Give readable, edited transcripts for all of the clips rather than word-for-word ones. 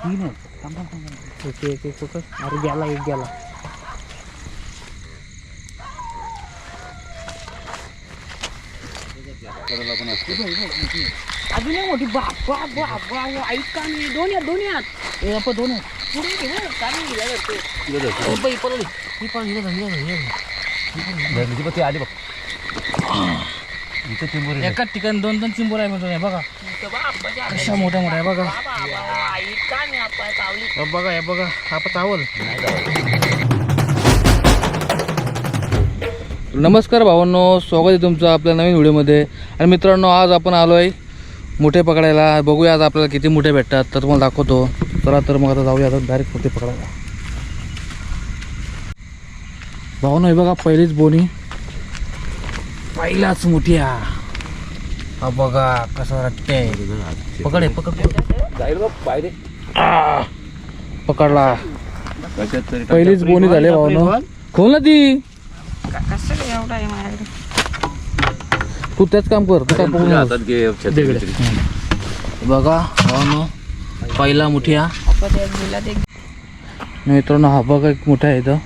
तीन आहेत. थांब थांब थांब थांब. एक एक फोकस. अरे गेला एक गेला. अजून एक मोठी बाप बाप बाप बाप ऐक का नाही दोन आहेत दोन आहेत ए आपण दोन आहेत पुढे घे हो चालेल हिला धरतो बाई पळली ही पण हिला धरली आली बघ इथे चिंबोरी एकाच ठिकाणी दोन दोन चिंबोर आहे म्हणतो बघा अशा मोठ्या मोठ्या आहे बघा बघा हे बघा आपण चावल. नमस्कार भावांनो, स्वागत आहे तुमचं आपल्या नवीन व्हिडिओमध्ये. आणि मित्रांनो, आज आपण आलो आहे मोठे पकडायला. बघूया आज आपल्याला किती मोठे भेटतात तर तुम्हाला दाखवतो. चला तर मग आता जाऊया आता डायरेक्ट मोठे पकडायला. भावांनो हे बघा पहिलीच बोनी, पहिलाच मोठी हा बघा कसं वाटतंय. पकड आहे पकड जाईल बघ पायरे पकडला. पहिलीच बोनी झाली भावांनो. खोल ना ती तू तेच काम कर. बघा भावांनो पहिला मुठिया मित्रांनो. हा बघा एक मोठा आहे इथं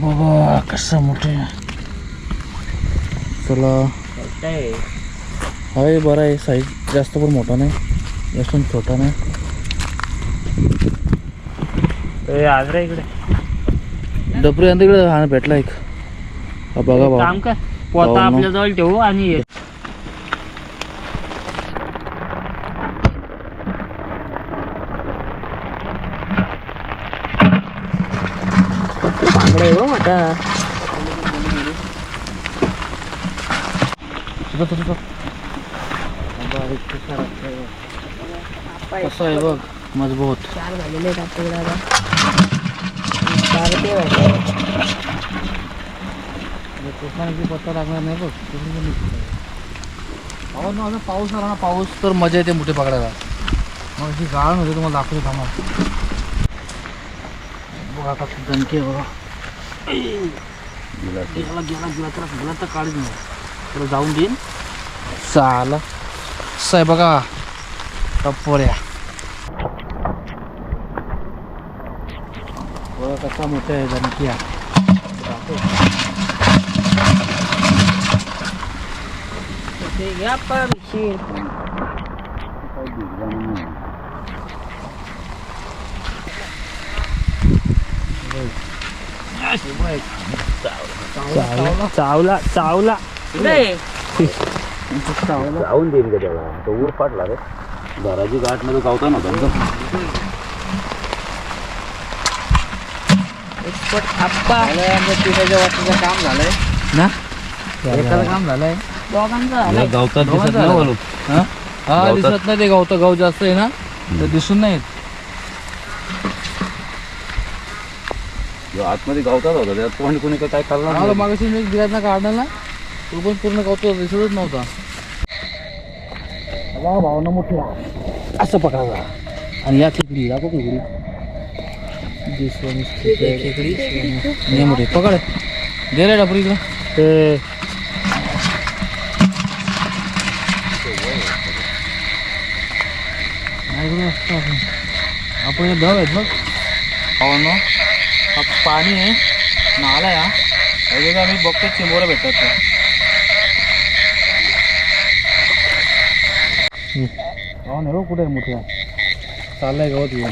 बाबा कसं मोठे. चला हाय बरं आहे. साईज जास्त पण मोठा नाही जास्त पण छोटा नाही. आजरा इकडे डबरी आणि तिकडे हा भेटला एक. बघा बघा काम कर पोता आपल्या जवळ ठेवू आणि कसं आहे बघ मजबूत. चार झालेले पत्ता लागणार नाही बघ. पाऊस आला ना पाऊस तर मजा येते मोठे पकडायला. मग अशी गाळ होते तुम्हाला दाखवतो थांबा. बघा का दणके बघा गेला गेला गेला तर काढून तुला जाऊन देईन चाला. साहेब बघा टप्पोऱ्या बघा कसा मोठा आहे दणकिया. चावला चावला जाऊन देईन का त्याला. तो ऊर फाटला रे घराची गाठ मध्ये गावता ना बंद. तिच्या वाटचं काम झालंय ना. एकाला काम झालंय दोघांचं गावतात दिसत नाही. हा दिसत नाही ते गावतं गाव जास्त आहे ना तर दिसून नाही. आतमध्ये गावतात होता त्यात कोणी कोणी काय खाल्ला. मागाशी मी गिरात काढला ना तो पण पूर्ण गावतो दिसतच नव्हता. भावना मोठी असं पकडायचा. आणि या खेकडी दाखव खेकडी मोठी पकड दे रे डापरी इकडं. ते आपण धाव आहेत बघ भावनो. हा पाणी आहे नाला या आम्ही बघतो चिंबोरा भेटतात. नाही हो कुठे मोठ्या चाललाय गावात घेऊन.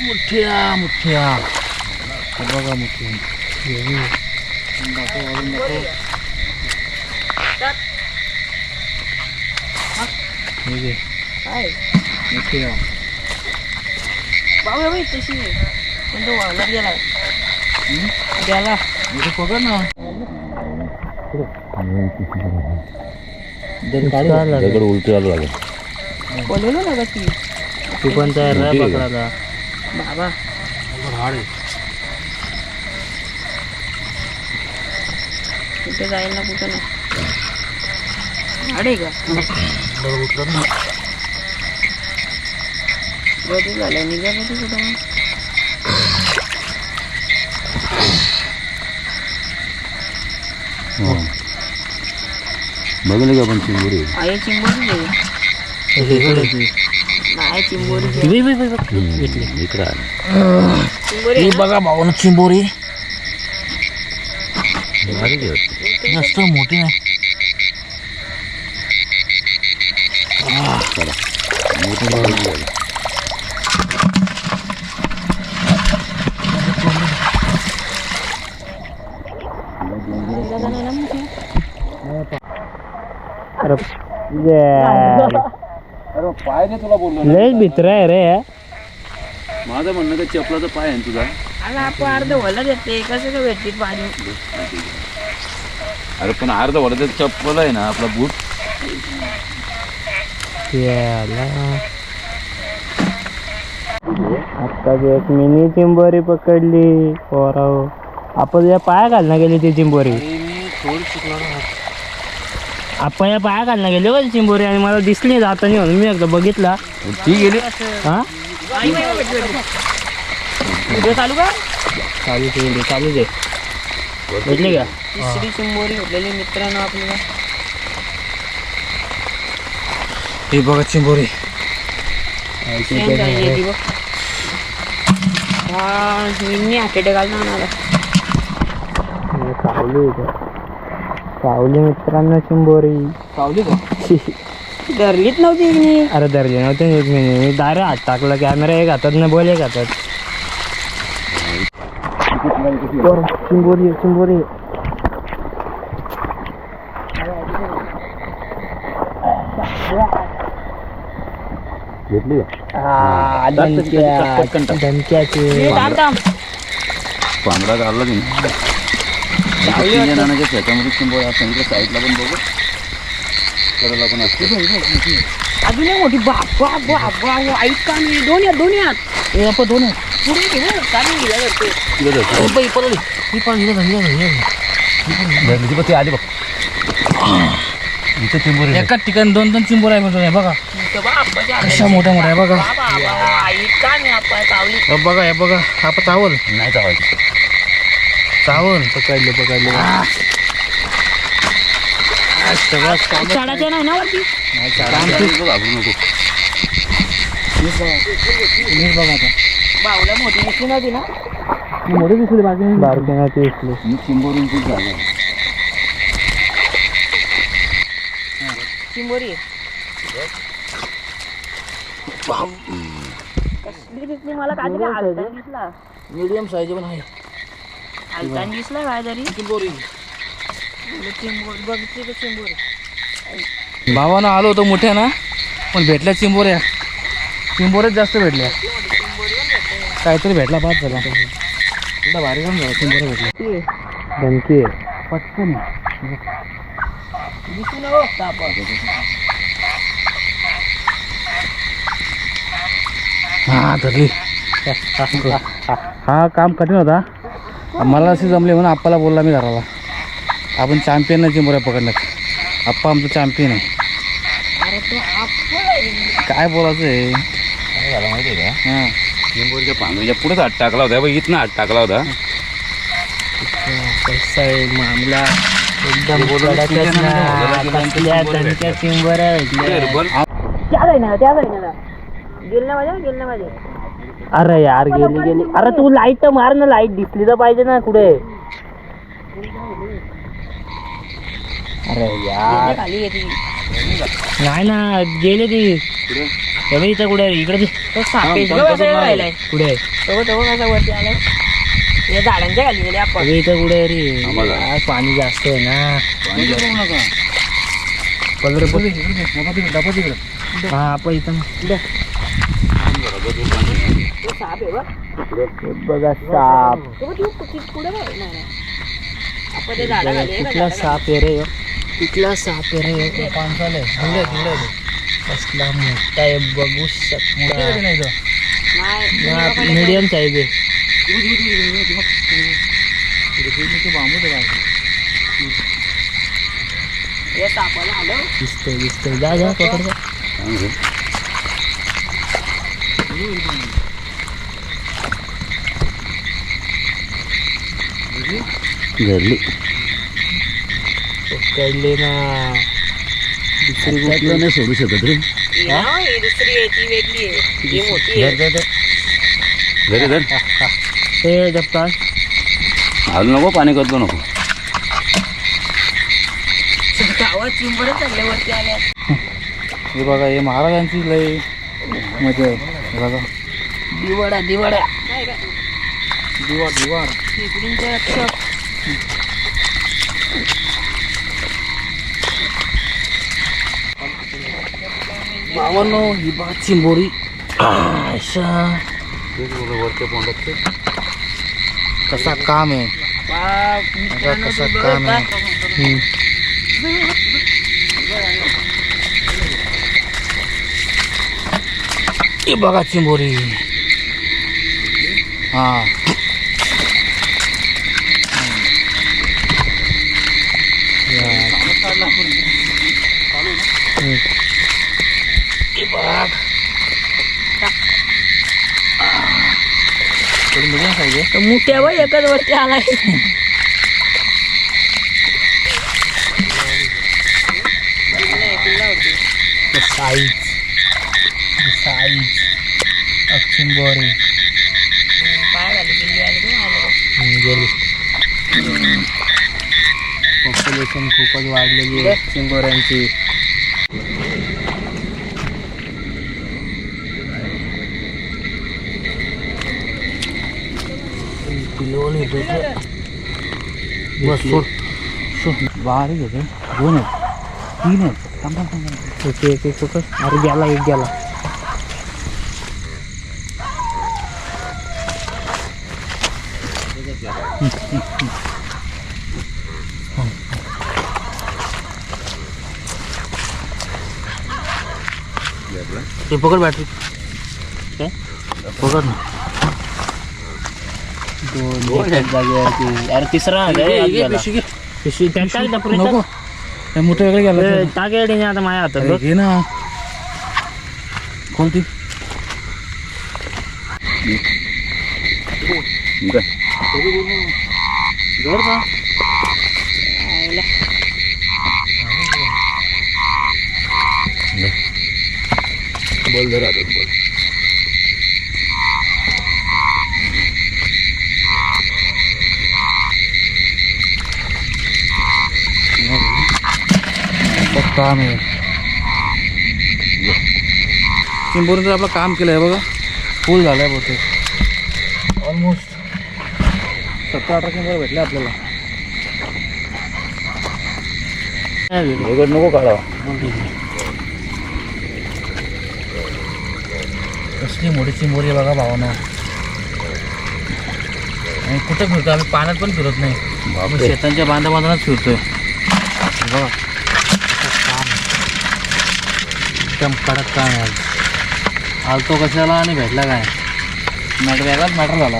मोठ्या मोठ्या बघा मोठ्या बाबा तशी पण तो वाळला गेला गेला पकड ना. दगड उलटी आलं लागेल. बोलवलं ना का ती तू पण तयार राहा पकडायला. बाबा हाड आहे कुठे जाईल ना कुठं नाही. हाडे का उठलं ना. गदी झालं निघालं तू कुठं. बघले का पण चिंबोरी आहे चिंबोरी आहे. नाही चिंबोरी आहे. इकडं आलं. चिंबोरी आहे ही ना? बघा भावानं चिंबोरी भारी आहे वाटतं. जास्त मोठी नाही. चला मोठी भारी झाली. अरे पाय नाही तुला बोललो ना. लयच भित्र आहे रे. माझं म्हणणं का चपलाचा पाय आहे ना तुझा. अरे आपण अर्ध वला देते कसं काय भेटते पाणी. अरे पण अर्ध वडा चप्पल आहे ना आपला बूट. आता एक मिनी चिंबोरी पकडली पोराव. आपण या पाया घालणं गेली ती चिंबोरी. आपण या पाया घालणं गेलो का ती चिंबोरी आणि मला दिसली जाताना म्हणून मी एकदा बघितला. ती गेली. हा व्हिडिओ चालू का? चालू दे भेटली का? तिसरी चिंबोरी भेटलेली मित्रांनो आपल्याला. ही बघा चिंबोरी. सेम साईज आहे ती बघ. हा मी हाटेटे घालून आणाला. सावली मित्रांनो चिंबोरी. सावली का? धरलीच नव्हती मी. अरे धरली नव्हते एक मिनिट डायरेक्ट हात टाकला. कॅमेरा एक हातात न बोल एक हातात. चिंबोरी चिंबोरी. घेतली धनक्याचे थांब थांब. पांढरा घालला की नाही त्याच्यामध्ये चिंबोरी असं साईडला पण बघू करायला पण असते. अजून एक मोठी बाबा बाबा ऐक का मी. दोन आहेत दोन आहेत. हे आपण दोन आहे. पुढे घे हो. चालेल घे जाते. तिला जायचं. ही पडली. ही पण धरली बघ ती आली बघ. इथं चिंबोरी आहे. एकाच ठिकाणी दोन दोन चिंबोऱ्या आहे मित्रांनो. हे बघा अशा मोठ्या मोठ्या आहे बघा. ऐक का मी आपण चावली. हे बघा हे बघा. आपण चावल नाही चावायची. चावल पकडले चढायचं नाही ना वरती. घाबरू नको. मीच बघा आता. बाहुला मोठी दिसली नव्हती ना. मोठी दिसली बाकी बारकी नाही ती दिसली. मी चिंबोरींचीच झालं. चिंबोरी कसली दिसली मला काहीतरी हलताना दिसला. मीडियम साईज पण आहे हलताना दिसला काहीतरी. चिंबोरी. चिंबोरी बघते तर चिंबोरी. भावानं आलो होतो मोठ्या ना पण भेटल्या चिंबोऱ्या. चिंबोऱ्याच जास्त भेटल्या. काहीतरी भेटला पाच झाला. एवढा भारी काम झाला चिंबोऱ्या भेटल्या. धनकी पटकन दिसू ना आपण. हा धरली. हा काम कठीण होता. मला असे जमले म्हणून आप्पाला बोलला मी धराला. आपण चॅम्पियन नाही चिंबोऱ्या पकडण्यात. आप्पा आमचं चॅम्पियन आहे. अरे तो आपण काय बोलायचं आहे. काय झालं माहिती आहे का? हां चिंबोरीच्या पांढरीच्या पुढेच हात टाकला होता. बघ इथनं हात टाकला होता. कसा आहे मामला एकदम चिंबोऱ्या धनक्या चिंबोऱ्या भेटल्या. त्या जाईना गेल्या माझ्या. अरे यार गेली. अरे तू लाईट मार ना. लाईट दिसली तर पाहिजे ना कुठे. अरे यार खाली येते. नाही ना गेली ती. इथं कुठे इकडे तो सापेश राहिलाय. कुठे तो कसा वरती आलाय. या झाडांच्या खाली गेले आपण. इथं कुठे रे आम्हाला. यार, पाणी जास्त आहे ना. हा आपण इथं तो साप आहे बघ. बघा साप. पुढे नाही. आपण ते झाडा खाली आहे का कुठला झाडाखाली? साप आहे रे ह्यो? कुठला साप आहे रे ह्यो? कसला मोठा आहे बघू शकता. नाही मीडियम साईज आहे. हे सापाला आलं. दिसतोय जा पकड जा. धरली. पकडले ना. त्यातलं नाही सोडू शकत रे. ही दुसरी आहे ती वेगळी आहे ही मोठी आहे. घरी धर. ते जपता हलू नको, पाणी करतो नको. गावात चिंबरच चालल्यावरती आल्या. हे बघा हे महाराजांची लय मजा आहे. हे बघा दिवाळा दिवाळा दिवार दिवार. खेकडींचं रक्षक. बाबांनो ही बघा चिंबोरी. अशा वरच्या पोंडात कसा काम आहे. बाप, मित्रांनो, कसा तू काम बघ, आहे. हे बघा चिंबोरी. हा मीडियम साईज आहे. तर मोठ्या वय एकच वरती आलाय. साईज साईज चिंबोरी पाय घाली पिल्ली आली की आलं. गेली. पॉप्युलेशन खूपच वाढलेली आहे चिंबोऱ्यांची. बस सोड सोड. बारीक आहे. 2 आहेत 3 आहेत. थांब थांब थांब थांब. एक एक पकड. अरे गेला एक गेला. ते पकड बॅटरी. काय पकड ना. दोन एक जागेवरती. अरे तिसरा घे, घे, पिशवी घे. पिशवी त्यात टाक ना पुढे नको हे मोठं वेगळं गेलं. टाक येडे आता माझ्या हातात बघ. घे ना. कोणती घर का बोल धरा बोल. काम आहे. चिंबोरीचं आपलं काम केलं आहे बघा. फुल झालं आहे बहुतेक. ऑलमोस्ट 17-18 चिंबोरी भेटले आपल्याला. दगड नको काढा. कसली मोठी चिंबोरी आहे बघा भावानं. आणि कुठं फिरतो आम्ही, पाण्यात पण फिरत नाही. आम्ही शेतांच्या बांधाबांधानच फिरतोय. बघा एकदम कडक काम आहे. आलतो कशाला आणि भेटला काय. मॅटर वेगळाच मॅटर झाला.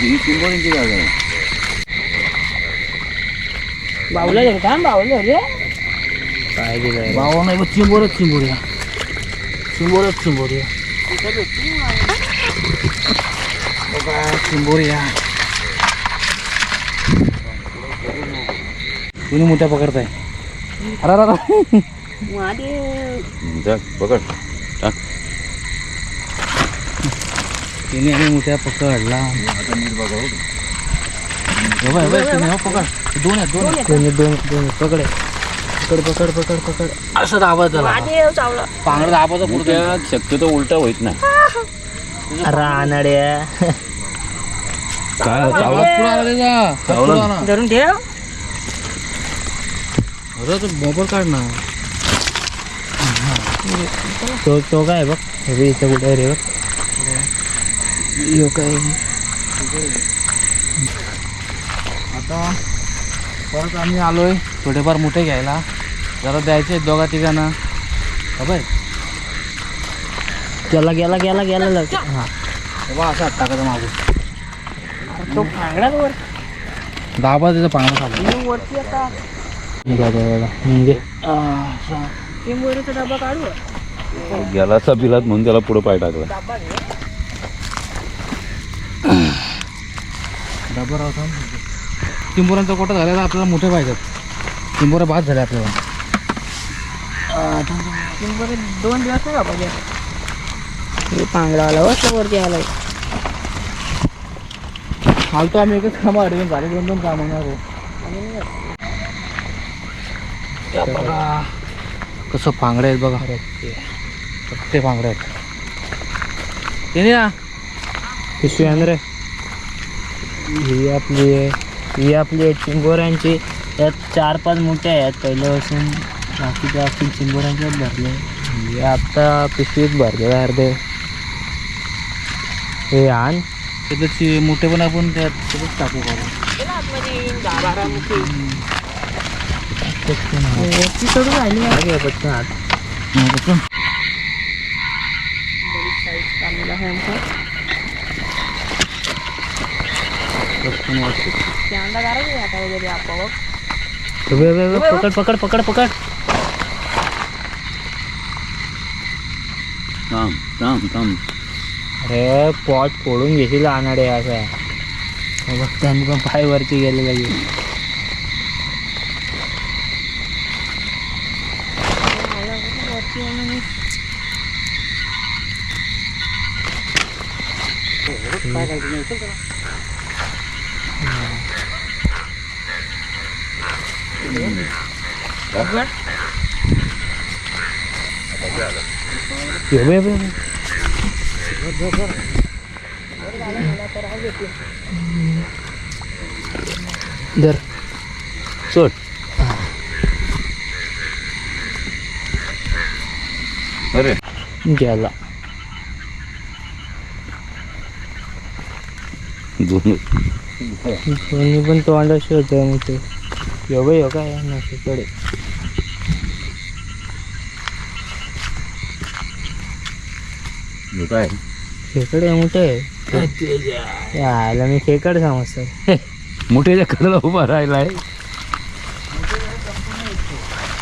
ही चिंबोरींची जागा आहे. बावला धरू का बावला रे. काय दिलं भावा नाही बघ चिंबोरच चिंबोरी. चिंबोरच चिंबोरी बघा. चिंबोरी कुणी मोठ्या पकडताय. अरे अरे जा पकड टाक. तिने आम्ही मोठ्या पकडला. आता नीट बघा. पकड. 2 आहेत 2. दोन दोन दोन पकड पकड पकड पकड पकड. असं दाबत झाला. महादेव चावला. पांगड दाबाचा पुढे त्यात शक्यतो उलटा होईत नाही. रानड्या. काय पुढे आला त्याचा. चावला. आला. धरून ठेव. अरे तू मोबाईल काढ ना. तो काय बघ. हे इथं कुठे आहे रे बघ. यो काय आता परत आम्ही आलोय थोडेफार मोठे घ्यायला. जरा द्यायचे 2-3 खबर. गेला गेला गेला गेला लग. हा तेव्हा असं हात टाकायचं मागून. तो फांगडाच वर. दाबा त्याचा पांगडा चालू. वरती आता घे. चिंबोरीचा डबा काढू. गेला बिलात म्हणून त्याला पुढे पाय टाकला. डबा राहता चिंबोऱ्यांचा कोटा झालेला आपल्याला मोठे पाहिजेत. चिंबोऱ्या बाद झाल्या आपल्याला. चिंबोरे 2 दिवस नाही बाबा. हे पांगडा आला बसला वरती आलाय. हालतो आम्ही एकच कामं अडवून झाले 2 काम होणार हो. बघा कसं पांगडे आहेत बघा. ते पांगडे आहेत. येणे ना पिशवी आण रे. ही आपली आहे, ही आपली आहे चिंबोऱ्यांची. यात 4-5 मोठे आहेत पहिल्यापासून. बाकीच्या असतील चिंबोऱ्यांच्याच भरले. हे आता पिशवीत भरले अर्धे. हे आण. त्याची मोठे पण आपण त्यात सगळंच टाकू का. ती सोडून राहिली ना. घे पटकन आत. चांगला आहे आमचा. ते अंडा गाराच आहे आता वगैरे आपोआप. उभे उभे उभे. पकड पकड पकड पकड. थांब थांब थांब. अरे पॉट फोडून घेशील आणाडे असा. बघ त्यांनी पण पाय वरती गेले लगे. उभे उभे उभे. धर सोड. अरे गेला. दोन दोन्ही पण तोंडा शोधतोय मग ते. यो काय नशीकडे. काय खेकडे मोठे आहे. यायला मी खेकड समजतो. मोठ्याच्या कडेला उभा राहिलाय.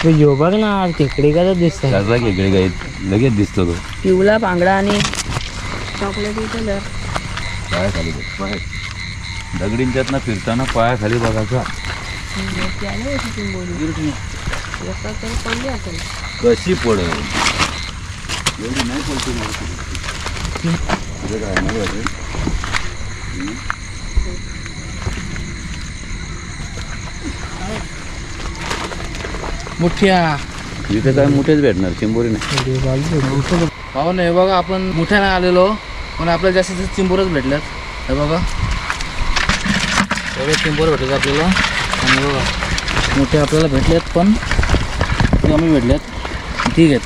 तू जो बघ ना खेकडे का तर दिसत. त्याचा खेकडे काय लगेच दिसतो तो. पिवळा पांगडा आणि चॉकलेटी कलर. पाया खाली बघ, पाय दगडींच्यात ना फिरताना पाया खाली बघायचा. पडली असेल. कशी पडेल एवढी नाही पडते काय नाही वाटत. मोठ्या इथे काय मोठेच भेटणार चिंबोरी नाही. भाऊ नाही बघा आपण मोठ्याने आलेलो पण आपल्याला जास्तीत जास्त चिंबोरच भेटल्यात. हे बघा एवढे चिंबोर भेटलेत आपल्याला. आणि बघा मोठे आपल्याला भेटलेत पण कमी भेटल्यात. ठीक आहेत.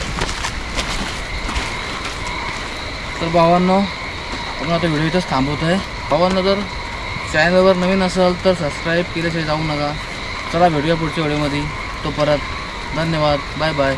तर भावांनो आपण आता व्हिडिओ इथंच थांबवत आहे. भावांनो जर चॅनलवर नवीन असेल तर सबस्क्राईब केल्याशिवाय जाऊ नका. चला भेटूया पुढच्या व्हिडिओमध्ये. तो परत धन्यवाद. Bye bye.